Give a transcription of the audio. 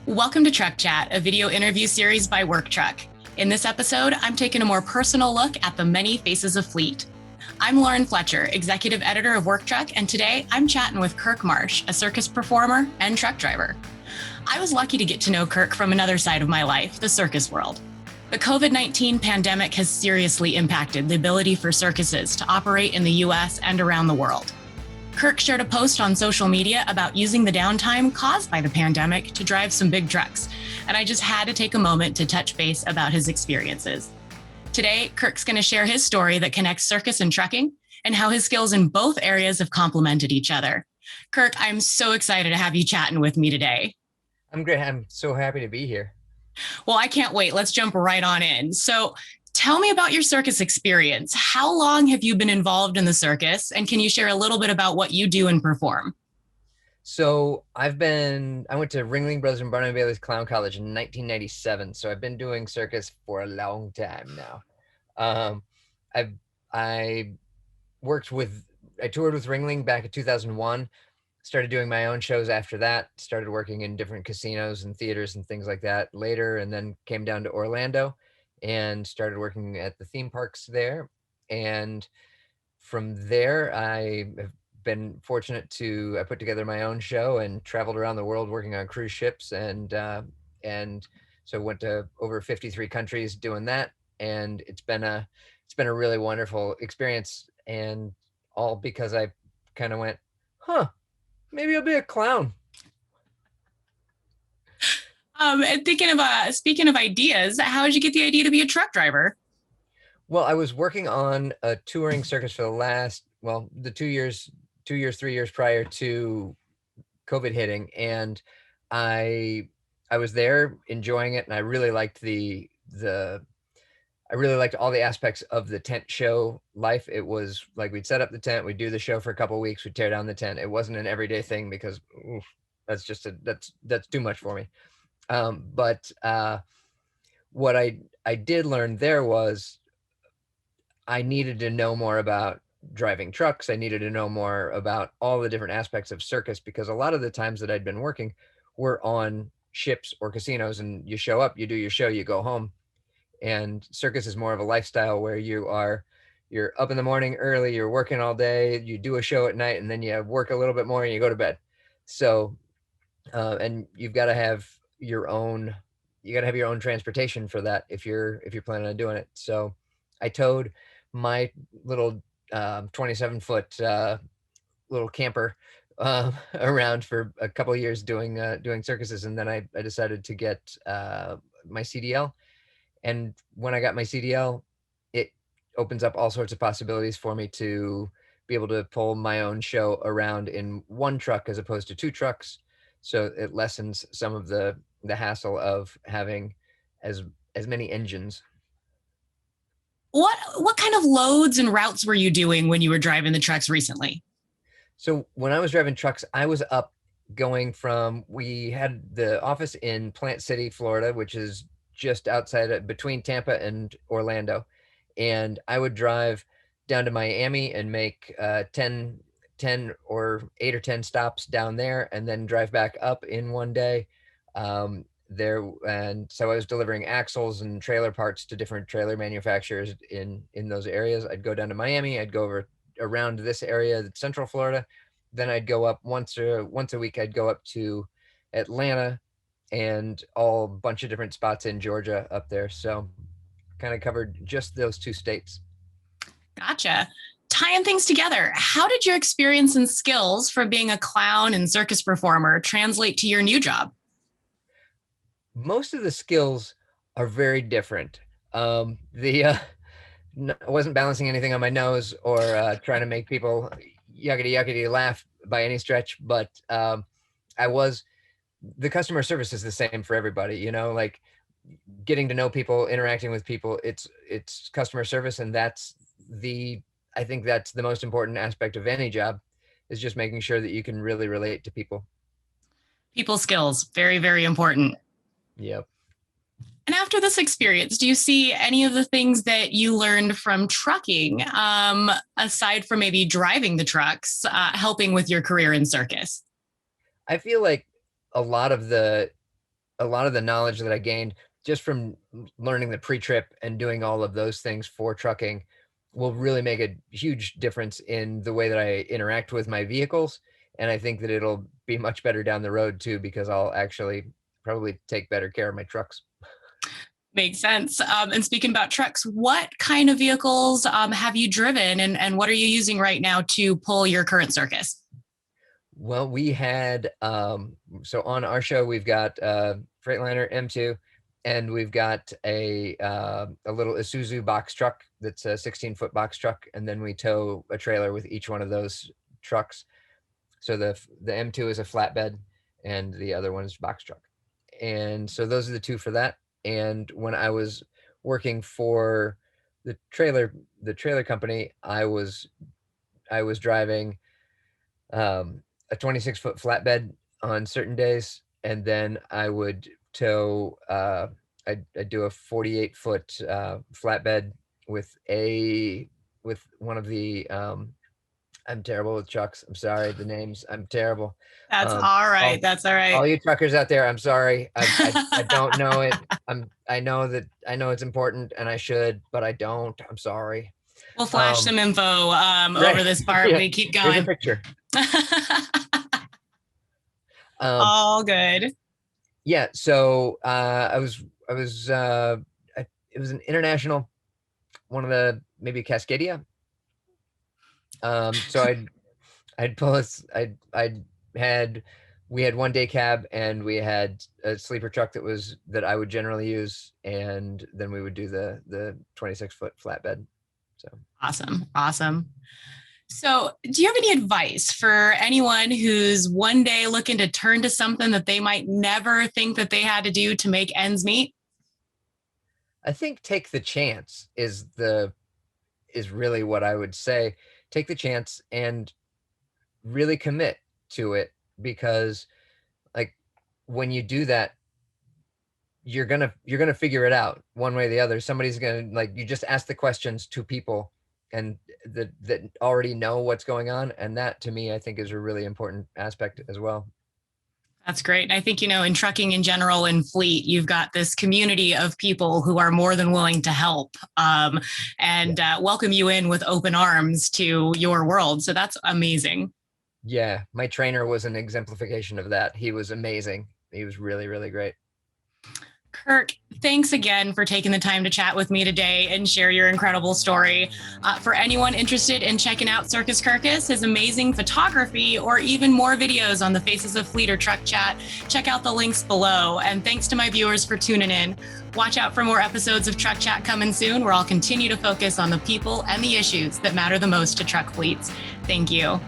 Welcome to Truck Chat, a video interview series by Work Truck. In this episode, I'm taking a more personal look at the many faces of fleet. I'm Lauren Fletcher, executive editor of Work Truck, and today I'm chatting with Kirk Marsh, a circus performer and truck driver. I was lucky to get to know Kirk from another side of my life, the circus world. The COVID-19 pandemic has seriously impacted the ability for circuses to operate in the US and around the world. Kirk shared a post on social media about using the downtime caused by the pandemic to drive some big trucks, and I just had to take a moment to touch base about his experiences. Today, Kirk's going to share his story that connects circus and trucking and how his skills in both areas have complemented each other. Kirk, I'm so excited to have you chatting with me today. I'm great. I'm so happy to be here. Well, I can't wait. Let's jump right on in. So tell me about your circus experience. How long have you been involved in the circus? And can you share a little bit about what you do and perform? So I went to Ringling Brothers and Barnum Bailey's Clown College in 1997. So I've been doing circus for a long time now. I toured with Ringling back in 2001, started doing my own shows after that, started working in different casinos and theaters and things like that later, and then came down to Orlando and started working at the theme parks there. And from there, I have been fortunate I put together my own show and traveled around the world working on cruise ships, and so went to over 53 countries doing that. And it's been a really wonderful experience, and all because I kind of went, maybe I'll be a clown. And speaking of ideas, how did you get the idea to be a truck driver? Well, I was working on a touring circus for the 3 years prior to COVID hitting, and I was there enjoying it, and I really liked all the aspects of the tent show life. It was like we'd set up the tent, we'd do the show for a couple of weeks, we'd tear down the tent. It wasn't an everyday thing because that's too much for me. But what I did learn there was I needed to know more about driving trucks. I needed to know more about all the different aspects of circus, because a lot of the times that I'd been working were on ships or casinos, and you show up, you do your show, you go home. And circus is more of a lifestyle where you're up in the morning early, you're working all day, you do a show at night, and then you work a little bit more and you go to bed. So, and you've got to have your own transportation for that if you're planning on doing it. So I towed my little 27-foot little camper around for a couple of years doing circuses, and then I decided to get my CDL. And when I got my CDL, it opens up all sorts of possibilities for me to be able to pull my own show around in one truck as opposed to two trucks. So it lessens some of the hassle of having as many engines. What kind of loads and routes were you doing when you were driving the trucks recently? So when I was driving trucks, I was up we had the office in Plant City, Florida, which is just between Tampa and Orlando. And I would drive down to Miami and make 10 or 8 or 10 stops down there, and then drive back up in one day. And so I was delivering axles and trailer parts to different trailer manufacturers in those areas. I'd go down to Miami, I'd go over around this area, Central Florida. Then I'd go up once a week, I'd go up to Atlanta and a bunch of different spots in Georgia up there. So kind of covered just those two states. Gotcha. Tying things together, how did your experience and skills from being a clown and circus performer translate to your new job? Most of the skills are very different. I wasn't balancing anything on my nose or trying to make people yuckity laugh by any stretch, but the customer service is the same for everybody, like getting to know people, interacting with people. It's customer service, and I think that's the most important aspect of any job, is just making sure that you can really relate to people. People skills, very, very important. Yep. And after this experience, do you see any of the things that you learned from trucking, aside from maybe driving the trucks, helping with your career in circus? I feel like a lot of the a lot of the knowledge that I gained just from learning the pre-trip and doing all of those things for trucking will really make a huge difference in the way that I interact with my vehicles. And I think that it'll be much better down the road too, because I'll actually probably take better care of my trucks. Makes sense. And speaking about trucks, what kind of vehicles have you driven, and what are you using right now to pull your current Circus? Well, we had, so on our show, we've got Freightliner M2, and we've got a little Isuzu box truck that's a 16-foot box truck, and then we tow a trailer with each one of those trucks. So the M2 is a flatbed, and the other one is box truck. And so those are the two for that. And when I was working for the trailer company, I was driving a 26-foot flatbed on certain days, and then I would tow I'd do a 48-foot flatbed with one of the I'm terrible with trucks. I'm sorry, the names. I'm terrible. That's all right. That's all right. All you truckers out there, I'm sorry. I don't know it. I know it's important and I should, but I don't. I'm sorry. We'll flash some info right. over this part. Yeah. We keep Here's going. a picture. All good. Yeah. So it was an international, one of the, maybe Cascadia. So we had one day cab, and we had a sleeper truck that I would generally use, and then we would do the 26-foot flatbed. So awesome. So do you have any advice for anyone who's one day looking to turn to something that they might never think that they had to do to make ends meet? I think take the chance is really what I would say. Take the chance and really commit to it, because like when you do that, you're gonna figure it out one way or the other. Somebody's gonna, like, you just ask the questions to people and that already know what's going on, and that to me I think is a really important aspect as well. That's great. And I think, in trucking in general, in fleet, you've got this community of people who are more than willing to help and welcome you in with open arms to your world. So that's amazing. Yeah. My trainer was an exemplification of that. He was amazing. He was really, really great. Kirk, thanks again for taking the time to chat with me today and share your incredible story. For anyone interested in checking out Circus Kirkus, his amazing photography, or even more videos on the Faces of Fleet or Truck Chat, check out the links below. And thanks to my viewers for tuning in. Watch out for more episodes of Truck Chat coming soon, where I'll continue to focus on the people and the issues that matter the most to truck fleets. Thank you.